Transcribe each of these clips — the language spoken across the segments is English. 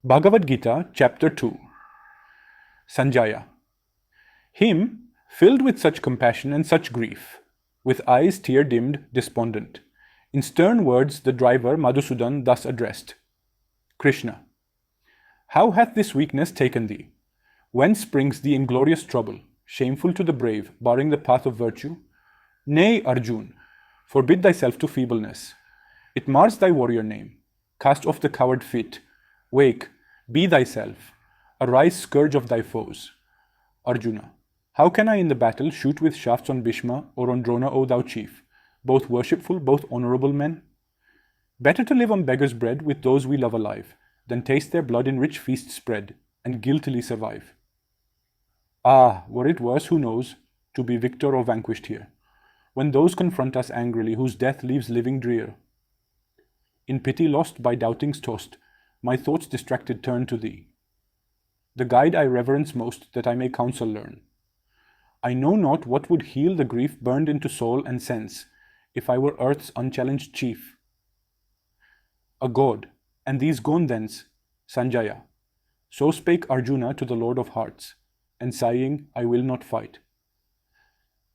Bhagavad Gita, Chapter 2. Sanjaya. Him, filled with such compassion and such grief, with eyes tear-dimmed, despondent, in stern words the driver Madhusudan thus addressed. Krishna. How hath this weakness taken thee? Whence springs the inglorious trouble, shameful to the brave, barring the path of virtue? Nay, Arjun, forbid thyself to feebleness. It mars thy warrior name. Cast off the coward feet. Wake, be thyself. Arise, scourge of thy foes. Arjuna. How can I in the battle shoot with shafts on Bhishma or on Drona, O thou chief, both worshipful, both honorable men? Better to live on beggar's bread with those we love alive, than taste their blood in rich feasts spread, and guiltily survive. Ah, were it worse, who knows, to be victor or vanquished here, when those confront us angrily whose death leaves living drear. In pity lost, by doubtings tossed, my thoughts distracted turn to thee. The guide I reverence most, that I may counsel learn. I know not what would heal the grief burned into soul and sense, if I were earth's unchallenged chief. A god, and these gone thence, Sanjaya. So spake Arjuna to the Lord of Hearts, and sighing, I will not fight.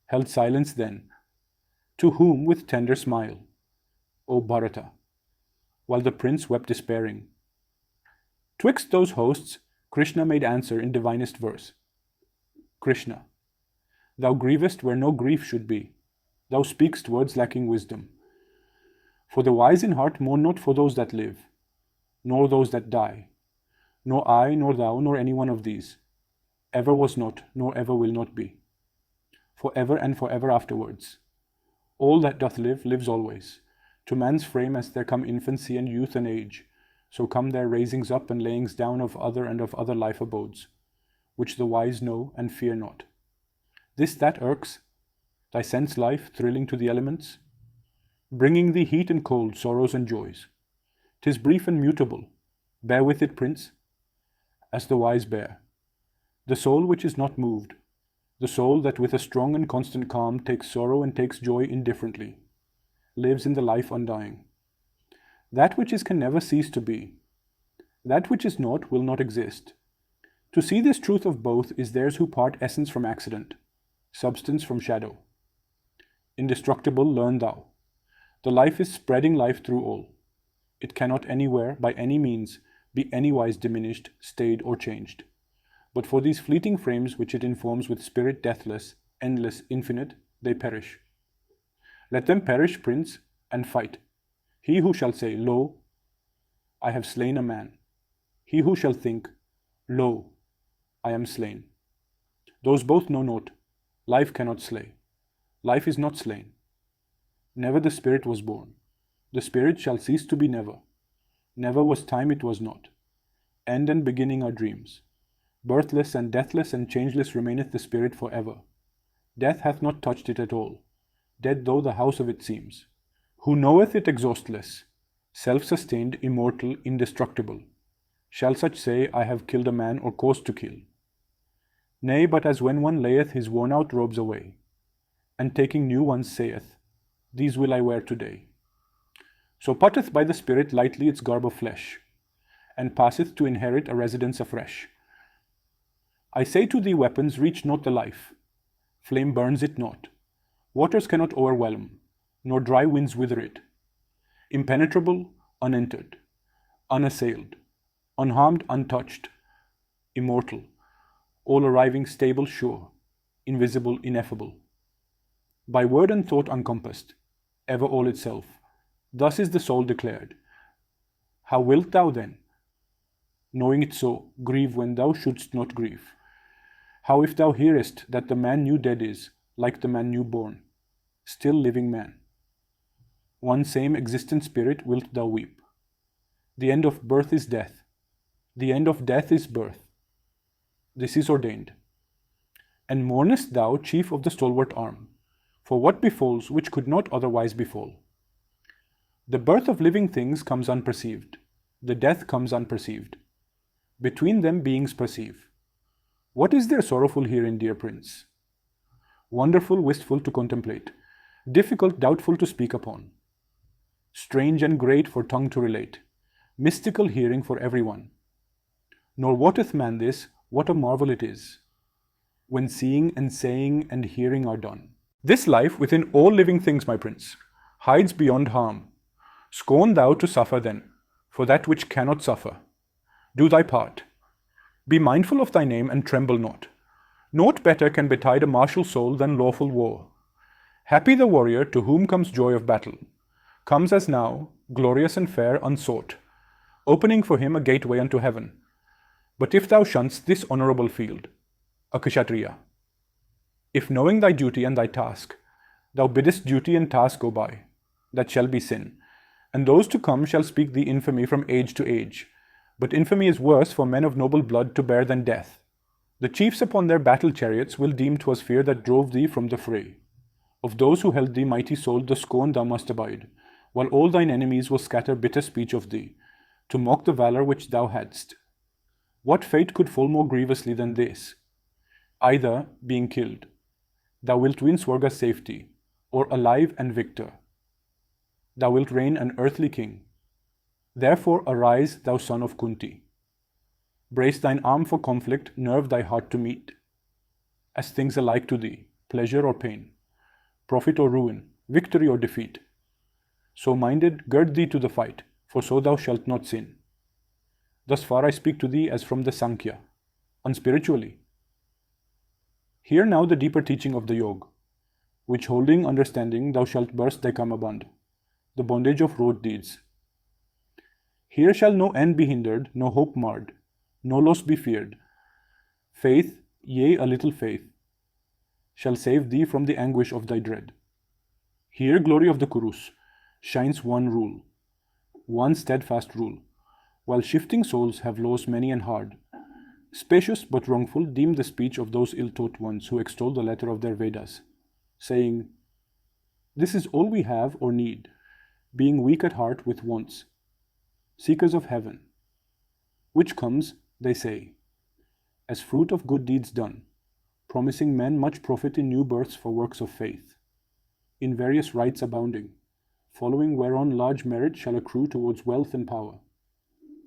Held silence then, to whom with tender smile, O Bharata, while the prince wept despairing. Twixt those hosts, Krishna made answer in divinest verse. Krishna, thou grievest where no grief should be. Thou speak'st words lacking wisdom. For the wise in heart mourn not for those that live, nor those that die. Nor I, nor thou, nor any one of these ever was not, nor ever will not be. For ever and for ever afterwards. All that doth live, lives always. To man's frame as there come infancy and youth and age, so come their raisings up and layings down of other life abodes, which the wise know and fear not. This that irks, thy sense life thrilling to the elements, bringing thee heat and cold, sorrows and joys. 'Tis brief and mutable, bear with it, prince, as the wise bear. The soul which is not moved, the soul that with a strong and constant calm takes sorrow and takes joy indifferently, lives in the life undying. That which is can never cease to be. That which is not will not exist. To see this truth of both is theirs who part essence from accident, substance from shadow. Indestructible, learn thou. The life is spreading life through all. It cannot anywhere, by any means, be anywise diminished, stayed, or changed. But for these fleeting frames which it informs with spirit deathless, endless, infinite, they perish. Let them perish, prince, and fight. He who shall say, Lo, I have slain a man. He who shall think, Lo, I am slain. Those both know not. Life cannot slay. Life is not slain. Never the spirit was born. The spirit shall cease to be never. Never was time it was not. End and beginning are dreams. Birthless and deathless and changeless remaineth the spirit for ever. Death hath not touched it at all, dead though the house of it seems. Who knoweth it exhaustless, self-sustained, immortal, indestructible, shall such say, I have killed a man or caused to kill? Nay, but as when one layeth his worn-out robes away, and taking new ones saith, These will I wear today. So putteth by the Spirit lightly its garb of flesh, and passeth to inherit a residence afresh. I say to thee, weapons reach not the life. Flame burns it not. Waters cannot overwhelm, nor dry winds wither it. Impenetrable, unentered, unassailed, unharmed, untouched, immortal, all arriving stable, sure, invisible, ineffable. By word and thought encompassed, ever all itself. Thus is the soul declared. How wilt thou then, knowing it so, grieve when thou shouldst not grieve? How if thou hearest that the man new dead is, like the man new born, still living man? One same existent spirit wilt thou weep. The end of birth is death. The end of death is birth. This is ordained. And mournest thou, chief of the stalwart arm, for what befalls which could not otherwise befall? The birth of living things comes unperceived. The death comes unperceived. Between them beings perceive. What is there sorrowful herein, dear prince? Wonderful, wistful to contemplate, difficult, doubtful to speak upon, strange and great for tongue to relate, mystical hearing for everyone, Nor wotteth man this, what a marvel it is, when seeing and saying and hearing are done. This life within all living things, my prince, hides beyond harm. Scorn thou to suffer then, for that which cannot suffer. Do thy part. Be mindful of thy name and tremble not. Naught better can betide a martial soul than lawful war. Happy the warrior to whom comes joy of battle, comes as now, glorious and fair, unsought, opening for him a gateway unto heaven. But if thou shunst this honourable field, a Kshatriya, if knowing thy duty and thy task, thou biddest duty and task go by, that shall be sin, and those to come shall speak thee infamy from age to age. But infamy is worse for men of noble blood to bear than death. The chiefs upon their battle chariots will deem 'twas fear that drove thee from the fray. Of those who held thee mighty souled, the scorn thou must abide, while all thine enemies will scatter bitter speech of thee, to mock the valour which thou hadst. What fate could fall more grievously than this? Either, being killed, thou wilt win Swarga's safety, or alive and victor, thou wilt reign an earthly king. Therefore arise, thou son of Kunti. Brace thine arm for conflict, nerve thy heart to meet, as things alike to thee, pleasure or pain, profit or ruin, victory or defeat. So minded, gird thee to the fight, for so thou shalt not sin. Thus far I speak to thee as from the Sankhya, unspiritually. Hear now the deeper teaching of the Yog, which holding understanding thou shalt burst thy kamaband, the bondage of road deeds. Here shall no end be hindered, no hope marred, no loss be feared. Faith, yea, a little faith, shall save thee from the anguish of thy dread. Here glory of the Kurus shines one rule, one steadfast rule, while shifting souls have laws many and hard. Spacious but wrongful deem the speech of those ill-taught ones who extol the letter of their Vedas, saying, this is all we have or need, being weak at heart with wants, seekers of heaven, which comes, they say, as fruit of good deeds done, promising men much profit in new births for works of faith, in various rites abounding, following whereon large merit shall accrue towards wealth and power.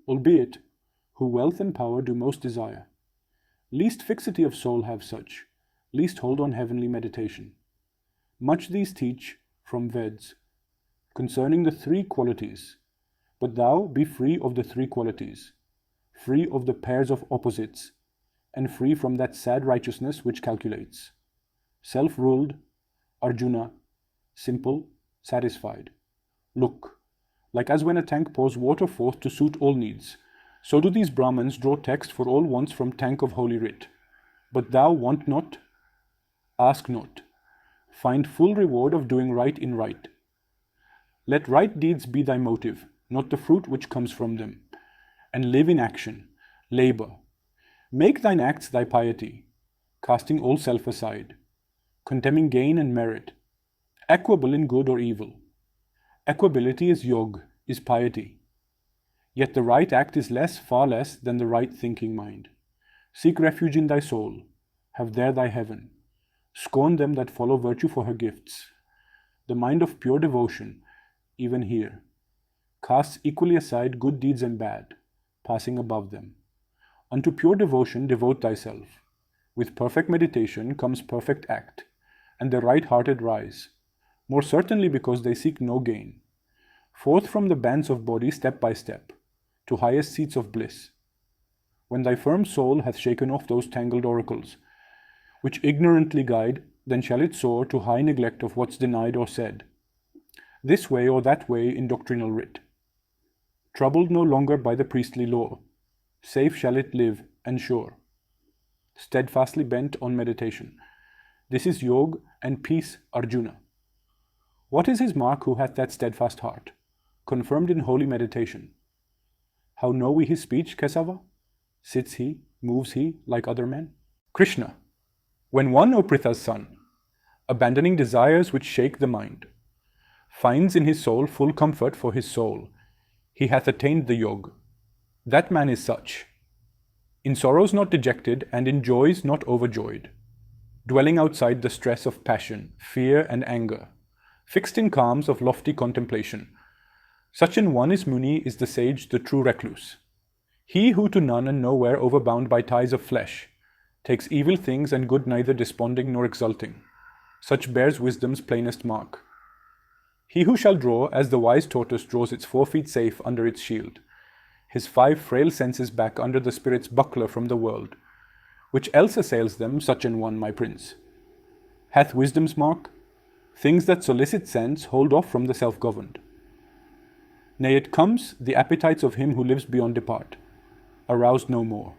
Albeit, who wealth and power do most desire, least fixity of soul have such, least hold on heavenly meditation. Much these teach from Veds, concerning the three qualities, but thou be free of the three qualities, free of the pairs of opposites, and free from that sad righteousness which calculates. Self-ruled, Arjuna, simple, satisfied. Look, like as when a tank pours water forth to suit all needs, so do these Brahmins draw text for all wants from tank of holy writ. But thou want not, ask not, find full reward of doing right in right. Let right deeds be thy motive, not the fruit which comes from them, and live in action, labor. Make thine acts thy piety, casting all self aside, contemning gain and merit, equable in good or evil. Equability is yog, is piety. Yet the right act is less, far less, than the right thinking mind. Seek refuge in thy soul, have there thy heaven. Scorn them that follow virtue for her gifts. The mind of pure devotion, even here, casts equally aside good deeds and bad, passing above them. Unto pure devotion devote thyself. With perfect meditation comes perfect act, and the right-hearted rise, more certainly because they seek no gain. Forth from the bands of body step by step, to highest seats of bliss. When thy firm soul hath shaken off those tangled oracles, which ignorantly guide, then shall it soar to high neglect of what's denied or said, this way or that way in doctrinal writ. Troubled no longer by the priestly law, safe shall it live and sure, steadfastly bent on meditation. This is Yog and peace, Arjuna. What is his mark who hath that steadfast heart, confirmed in holy meditation? How know we his speech, Kesava? Sits he, moves he, like other men? Krishna. When one, O Pritha's son, abandoning desires which shake the mind, finds in his soul full comfort for his soul, he hath attained the Yog. That man is such, in sorrows not dejected, and in joys not overjoyed, dwelling outside the stress of passion, fear, and anger, fixed in calms of lofty contemplation. Such an one is Muni, is the sage, the true recluse. He who to none and nowhere overbound by ties of flesh, takes evil things and good neither desponding nor exulting, such bears wisdom's plainest mark. He who shall draw, as the wise tortoise draws its 4 feet safe under its shield, his 5 frail senses back under the spirit's buckler from the world, which else assails them, such an one, my prince, hath wisdom's mark. Things that solicit sense hold off from the self-governed. Nay, it comes, the appetites of him who lives beyond depart, aroused no more.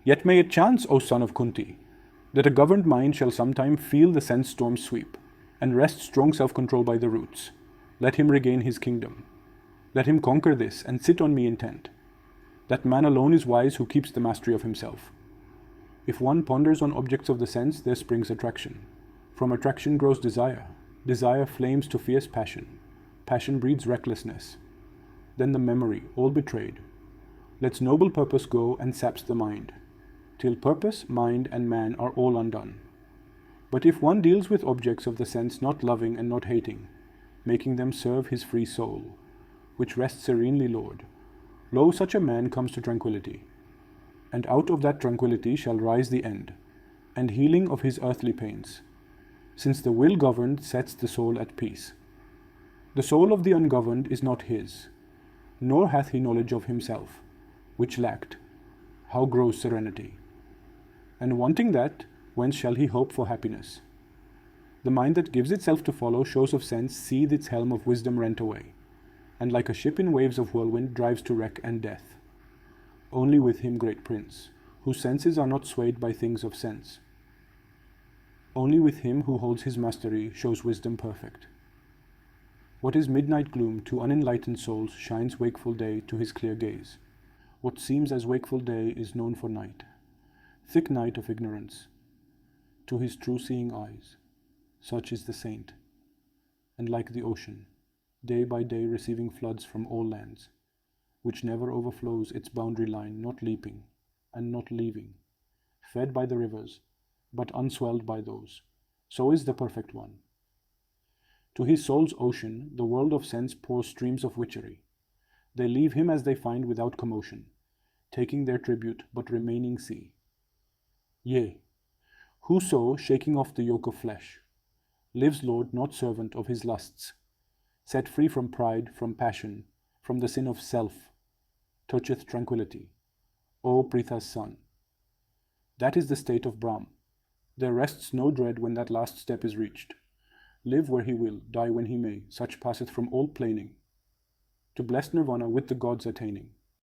Yet may it chance, O son of Kunti, that a governed mind shall sometime feel the sense storm sweep, and wrest strong self-control by the roots. Let him regain his kingdom. Let him conquer this, and sit on me intent. That man alone is wise who keeps the mastery of himself. If one ponders on objects of the sense, there springs attraction. From attraction grows desire. Desire flames to fierce passion. Passion breeds recklessness. Then the memory, all betrayed, lets noble purpose go and saps the mind, till purpose, mind, and man are all undone. But if one deals with objects of the sense not loving and not hating, making them serve his free soul, which rests serenely Lord, lo, such a man comes to tranquillity. And out of that tranquillity shall rise the end, and healing of his earthly pains, since the will governed sets the soul at peace. The soul of the ungoverned is not his, nor hath he knowledge of himself, which lacked. How grows serenity? And wanting that, whence shall he hope for happiness? The mind that gives itself to follow shows of sense seethe its helm of wisdom rent away, and like a ship in waves of whirlwind drives to wreck and death. Only with him, great prince, whose senses are not swayed by things of sense. Only with him who holds his mastery shows wisdom perfect. What is midnight gloom to unenlightened souls shines wakeful day to his clear gaze. What seems as wakeful day is known for night, thick night of ignorance, to his true-seeing eyes. Such is the saint, and like the ocean, day by day receiving floods from all lands, which never overflows its boundary line, not leaping and not leaving, fed by the rivers, but unswelled by those. So is the perfect one. To his soul's ocean, the world of sense pours streams of witchery. They leave him as they find without commotion, taking their tribute, but remaining sea. Yea, whoso, shaking off the yoke of flesh, lives Lord, not servant of his lusts, set free from pride, from passion, from the sin of self, toucheth tranquillity. O Pritha's son, that is the state of Brahm. There rests no dread when that last step is reached. Live where he will, die when he may, such passeth from all plaining, to blessed nirvana with the gods attaining.